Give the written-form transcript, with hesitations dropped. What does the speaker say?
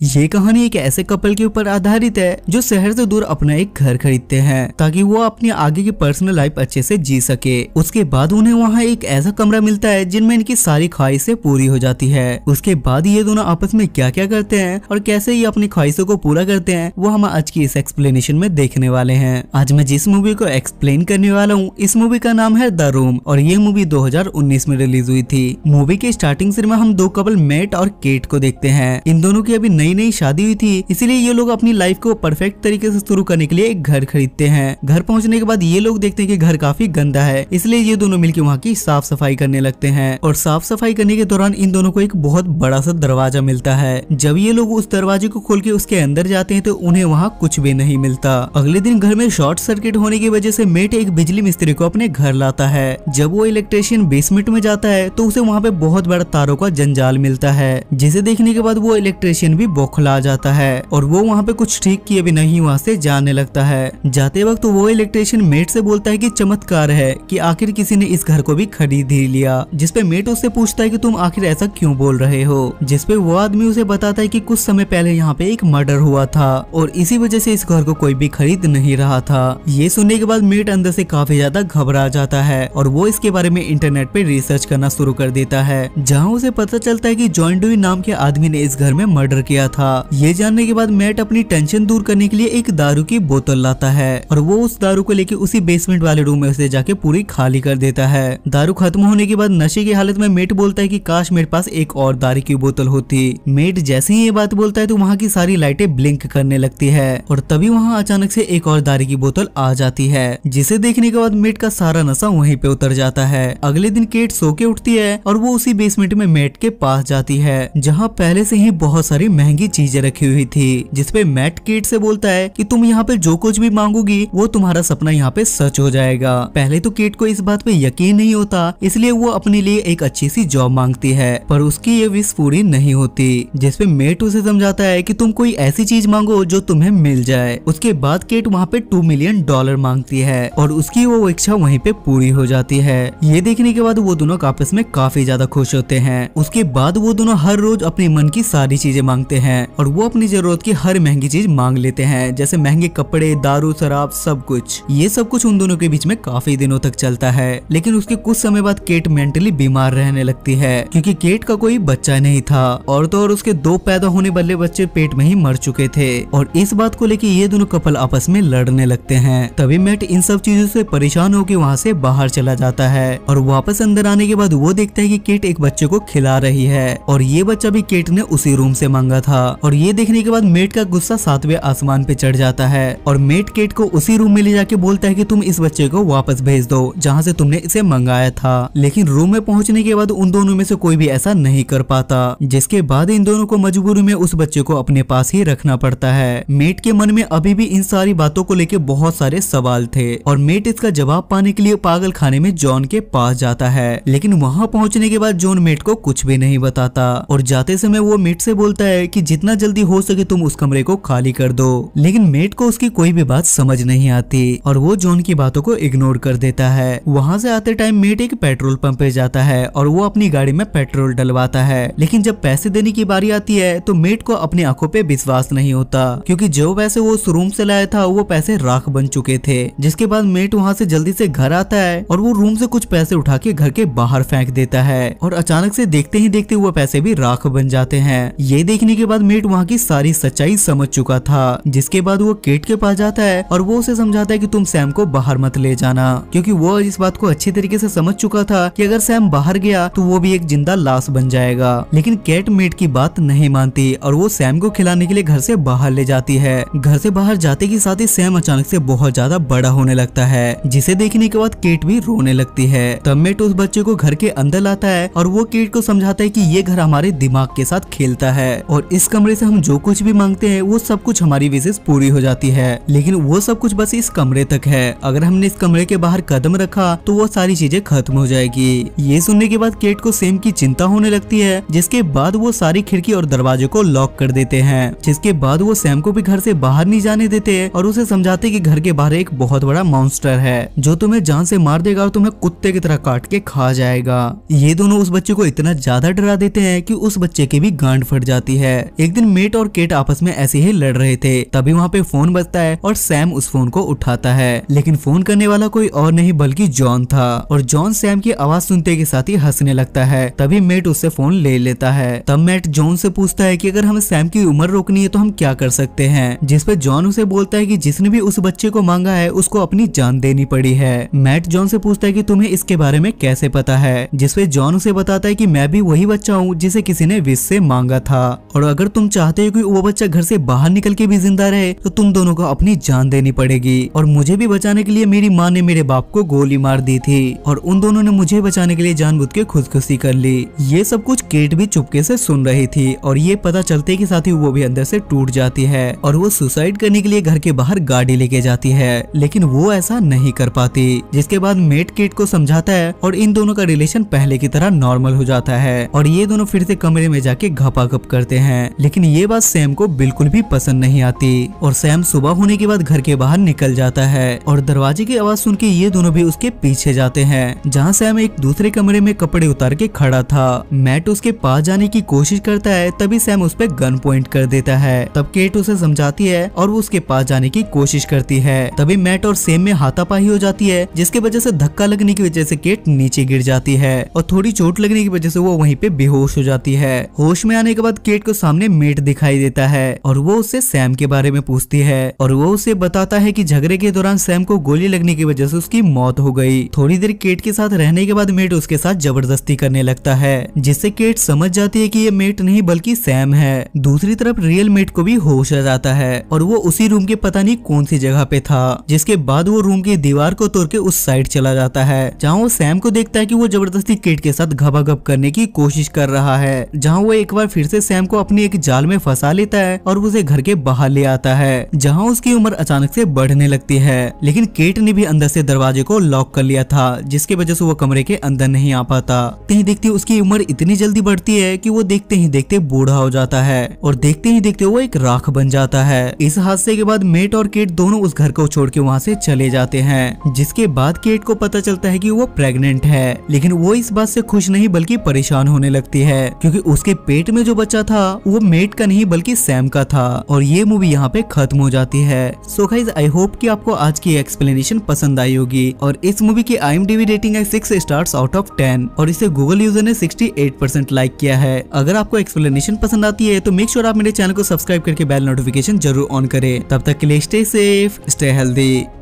ये कहानी एक ऐसे कपल के ऊपर आधारित है जो शहर से दूर अपना एक घर खरीदते हैं ताकि वो अपनी आगे की पर्सनल लाइफ अच्छे से जी सके। उसके बाद उन्हें वहाँ एक ऐसा कमरा मिलता है जिनमें इनकी सारी ख्वाहिशें पूरी हो जाती है। उसके बाद ये दोनों आपस में क्या क्या करते हैं और कैसे ये अपनी ख्वाहिशों को पूरा करते हैं वो हम आज की इस एक्सप्लेनेशन में देखने वाले हैं। आज मैं जिस मूवी को एक्सप्लेन करने वाला हूँ इस मूवी का नाम है द रूम और ये मूवी 2019 में रिलीज हुई थी। मूवी के स्टार्टिंग सीन में हम दो कपल मैट और केट को देखते हैं। इन दोनों की अभी नई शादी हुई थी, इसलिए ये लोग अपनी लाइफ को परफेक्ट तरीके से शुरू करने के लिए एक घर खरीदते हैं। घर पहुंचने के बाद ये लोग देखते हैं कि घर काफी गंदा है, इसलिए ये दोनों मिलकर वहाँ की साफ सफाई करने लगते हैं। और साफ सफाई करने के दौरान इन दोनों को एक बहुत बड़ा सा दरवाजा मिलता है। जब ये लोग उस दरवाजे को खोल के उसके अंदर जाते हैं तो उन्हें वहाँ कुछ भी नहीं मिलता। अगले दिन घर में शॉर्ट सर्किट होने की वजह से मेट एक बिजली मिस्त्री को अपने घर लाता है। जब वो इलेक्ट्रिशियन बेसमेंट में जाता है तो उसे वहाँ पे बहुत बड़ा तारों का जंजाल मिलता है, जिसे देखने के बाद वो इलेक्ट्रिशियन भी बौखला जाता है और वो वहाँ पे कुछ ठीक किए भी नहीं वहाँ से जाने लगता है। जाते वक्त वो इलेक्ट्रिशियन मेट से बोलता है कि चमत्कार है कि आखिर किसी ने इस घर को भी खरीद ही लिया। जिसपे मेट उससे पूछता है कि तुम आखिर ऐसा क्यों बोल रहे हो। जिसपे वो आदमी उसे बताता है कि कुछ समय पहले यहाँ पे एक मर्डर हुआ था और इसी वजह से इस घर को कोई भी खरीद नहीं रहा था। ये सुनने के बाद मेट अंदर से काफी ज्यादा घबरा जाता है और वो इसके बारे में इंटरनेट पे रिसर्च करना शुरू कर देता है, जहाँ उसे पता चलता है कि जॉन डुई नाम के आदमी ने इस घर में मर्डर किया था। ये जानने के बाद मैट अपनी टेंशन दूर करने के लिए एक दारू की बोतल लाता है और वो उस दारू को लेके उसी बेसमेंट वाले रूम में उसे जाके पूरी खाली कर देता है। दारू खत्म होने के बाद नशे की हालत में मेट बोलता है कि काश मेरे पास एक और दारू की बोतल होती। मेट जैसे ही ये बात बोलता है तो वहाँ की सारी लाइटें ब्लिंक करने लगती है और तभी वहाँ अचानक से एक और दारू की बोतल आ जाती है, जिसे देखने के बाद मेट का सारा नशा वहीं पे उतर जाता है। अगले दिन केट सो के उठती है और वो उसी बेसमेंट में मेट के पास जाती है, जहाँ पहले से ही बहुत सारी महंगी चीजें रखी हुई थी। जिसपे मैट केट से बोलता है कि तुम यहाँ पे जो कुछ भी मांगोगी वो तुम्हारा सपना यहाँ पे सच हो जाएगा। पहले तो केट को इस बात पे यकीन नहीं होता, इसलिए वो अपने लिए एक अच्छी सी जॉब मांगती है, पर उसकी ये विश पूरी नहीं होती। जिसपे मेट उसे समझाता है कि तुम कोई ऐसी चीज मांगो जो तुम्हें मिल जाए। उसके बाद केट वहाँ पे $2 मिलियन मांगती है और उसकी वो इच्छा वहीं पे पूरी हो जाती है। ये देखने के बाद वो दोनों आपस में काफी ज्यादा खुश होते हैं। उसके बाद वो दोनों हर रोज अपने मन की सारी चीजें मांगते हैं और वो अपनी जरूरत की हर महंगी चीज मांग लेते हैं, जैसे महंगे कपड़े, दारू, शराब, सब कुछ। ये सब कुछ उन दोनों के बीच में काफी दिनों तक चलता है, लेकिन उसके कुछ समय बाद केट मेंटली बीमार रहने लगती है क्योंकि केट का कोई बच्चा नहीं था और तो और उसके 2 पैदा होने वाले बच्चे पेट में ही मर चुके थे। और इस बात को लेकर ये दोनों कपल आपस में लड़ने लगते हैं। तभी मेट इन सब चीजों से परेशान होकर वहाँ से बाहर चला जाता है और वापस अंदर आने के बाद वो देखता है कि केट एक बच्चे को खिला रही है और ये बच्चा भी केट ने उसी रूम से मांगा था। और ये देखने के बाद मेट का गुस्सा 7वें आसमान पे चढ़ जाता है और मेट केट को उसी रूम में ले जाके बोलता है कि तुम इस बच्चे को वापस भेज दो जहाँ से तुमने इसे मंगाया था। लेकिन रूम में पहुँचने के बाद उन दोनों में से कोई भी ऐसा नहीं कर पाता, जिसके बाद इन दोनों को मजबूरी में उस बच्चे को अपने पास ही रखना पड़ता है। मेट के मन में अभी भी इन सारी बातों को लेकर बहुत सारे सवाल थे और मेट इसका जवाब पाने के लिए पागल खाने में जॉन के पास जाता है, लेकिन वहाँ पहुँचने के बाद जॉन मेट को कुछ भी नहीं बताता और जाते समय वो मेट से बोलता है कि जितना जल्दी हो सके तुम उस कमरे को खाली कर दो। लेकिन मेट को उसकी कोई भी बात समझ नहीं आती और वो जॉन की बातों को इग्नोर कर देता है। वहाँ से आते टाइम मेट एक पेट्रोल पंप पे जाता है और वो अपनी गाड़ी में पेट्रोल डलवाता है, लेकिन जब पैसे देने की बारी आती है तो मेट को अपनी आंखों पे विश्वास नहीं होता क्योंकि जो पैसे वो उस रूम से लाया था वो पैसे राख बन चुके थे। जिसके बाद मेट वहाँ से जल्दी से घर आता है और वो रूम से कुछ पैसे उठा के घर के बाहर फेंक देता है और अचानक से देखते ही देखते वो पैसे भी राख बन जाते हैं। ये देखने के बाद मेट वहाँ की सारी सच्चाई समझ चुका था, जिसके बाद वो केट के पास जाता है और वो उसे समझाता है कि तुम सैम को बाहर मत ले जाना, क्योंकि वो इस बात को अच्छी तरीके से समझ चुका था कि अगर सैम बाहर गया तो वो भी एक जिंदा लाश बन जाएगा। लेकिन केट मेट की बात नहीं मानती और वो सैम को खिलाने के लिए घर से बाहर ले जाती है। घर से बाहर जाते के साथ ही सैम अचानक से बहुत ज्यादा बड़ा होने लगता है, जिसे देखने के बाद केट भी रोने लगती है। तब मेट उस बच्चे को घर के अंदर लाता है और वो केट को समझाता है कि ये घर हमारे दिमाग के साथ खेलता है और इस कमरे से हम जो कुछ भी मांगते हैं वो सब कुछ हमारी विशेष पूरी हो जाती है, लेकिन वो सब कुछ बस इस कमरे तक है। अगर हमने इस कमरे के बाहर कदम रखा तो वो सारी चीजें खत्म हो जाएगी। ये सुनने के बाद केट को सैम की चिंता होने लगती है, जिसके बाद वो सारी खिड़की और दरवाजे को लॉक कर देते हैं। जिसके बाद वो सैम को भी घर से बाहर नहीं जाने देते और उसे समझाते कि घर के बाहर एक बहुत बड़ा मॉन्स्टर है जो तुम्हें जान से मार देगा और तुम्हें कुत्ते की तरह काट के खा जाएगा। ये दोनों उस बच्चे को इतना ज्यादा डरा देते हैं कि उस बच्चे की भी गांड फट जाती है, एक दिन मेट और केट आपस में ऐसे ही लड़ रहे थे, तभी वहाँ पे फोन बजता है और सैम उस फोन को उठाता है, लेकिन फोन करने वाला कोई और नहीं बल्कि जॉन था। और जॉन सैम की आवाज सुनते के साथ ही हंसने लगता है। तभी मेट उससे फोन ले लेता है। तब मेट जॉन से पूछता है कि अगर हमें सैम की उम्र रोकनी है तो हम क्या कर सकते हैं, जिस पे जॉन उसे बोलता है कि जिसने भी उस बच्चे को मांगा है उसको अपनी जान देनी पड़ी है। मैट जॉन से पूछता है कि तुम्हें इसके बारे में कैसे पता है, जिस पे जॉन उसे बताता है कि मैं भी वही बच्चा हूँ जिसे किसी ने विश से मांगा था, और अगर तुम चाहते हो कि वो बच्चा घर से बाहर निकल के भी जिंदा रहे तो तुम दोनों को अपनी जान देनी पड़ेगी। और मुझे भी बचाने के लिए मेरी माँ ने मेरे बाप को गोली मार दी थी और उन दोनों ने मुझे बचाने के लिए जानबूझ के खुदकुशी कर ली। ये सब कुछ केट भी चुपके से सुन रही थी और ये पता चलते के साथ ही वो भी अंदर से टूट जाती है और वो सुसाइड करने के लिए घर के बाहर गाड़ी लेके जाती है, लेकिन वो ऐसा नहीं कर पाती। जिसके बाद मेट केट को समझाता है और इन दोनों का रिलेशन पहले की तरह नॉर्मल हो जाता है और ये दोनों फिर से कमरे में जाके घपाघप करते हैं। लेकिन ये बात सैम को बिल्कुल भी पसंद नहीं आती और सैम सुबह होने के बाद घर के बाहर निकल जाता है और दरवाजे की आवाज सुन के ये दोनों भी उसके पीछे जाते हैं, जहाँ सैम एक दूसरे कमरे में कपड़े उतार के खड़ा था। मैट उसके पास जाने की कोशिश करता है, तभी सैम उस पे गन पॉइंट कर देता है। तब केट उसे समझाती है और वो उसके पास जाने की कोशिश करती है। तभी मैट और सैम में हाथापाई हो जाती है, जिसकी वजह से धक्का लगने की वजह से केट नीचे गिर जाती है और थोड़ी चोट लगने की वजह से वो वहीं पे बेहोश हो जाती है। होश में आने के बाद केट को सामने मेट दिखाई देता है और वो उससे सैम के बारे में पूछती है और वो उसे बताता है कि झगड़े के दौरान सैम को गोली लगने की वजह से उसकी मौत हो गई। थोड़ी देर केट के साथ रहने के बाद मेट उसके साथ जबरदस्ती करने लगता है, जिससे केट समझ जाती है कि ये मेट नहीं बल्कि सैम है। दूसरी तरफ रियल मेट को भी होश आ जाता है और वो उसी रूम के पता नहीं कौन सी जगह पे था, जिसके बाद वो रूम की दीवार को तोड़ के उस साइड चला जाता है, जहाँ वो सैम को देखता है कि वो जबरदस्ती केट के साथ घपाघप करने की कोशिश कर रहा है, जहाँ वो एक बार फिर से सैम को अपनी एक जाल में फंसा लेता है और उसे घर के बाहर ले आता है, जहाँ उसकी उम्र अचानक से बढ़ने लगती है। लेकिन केट ने भी अंदर से दरवाजे को लॉक कर लिया था, जिसकी वजह से वो कमरे के अंदर नहीं आ पाता। कहीं देखते उसकी उम्र इतनी जल्दी बढ़ती है कि वो देखते ही देखते बूढ़ा हो जाता है और देखते ही देखते वो एक राख बन जाता है। इस हादसे के बाद मेट और केट दोनों उस घर को छोड़ के वहाँ से चले जाते हैं, जिसके बाद केट को पता चलता है कि वो प्रेग्नेंट है। लेकिन वो इस बात से खुश नहीं बल्कि परेशान होने लगती है, क्योंकि उसके पेट में जो बच्चा था वो मेट का नहीं बल्कि सैम का था। और ये मूवी यहाँ पे खत्म हो जाती है। सो गाइस, आई होप कि आपको आज की एक्सप्लेनेशन पसंद आई होगी। और इस मूवी की IMDb रेटिंग है 6 स्टार्स आउट ऑफ 10 और इसे गूगल यूजर ने 68% लाइक किया है। अगर आपको एक्सप्लेनेशन पसंद आती है तो मेक श्योर आप मेरे चैनल को सब्सक्राइब करके बेल नोटिफिकेशन जरूर ऑन करें। तब तक के लिए स्टे सेफ, स्टे हेल्दी।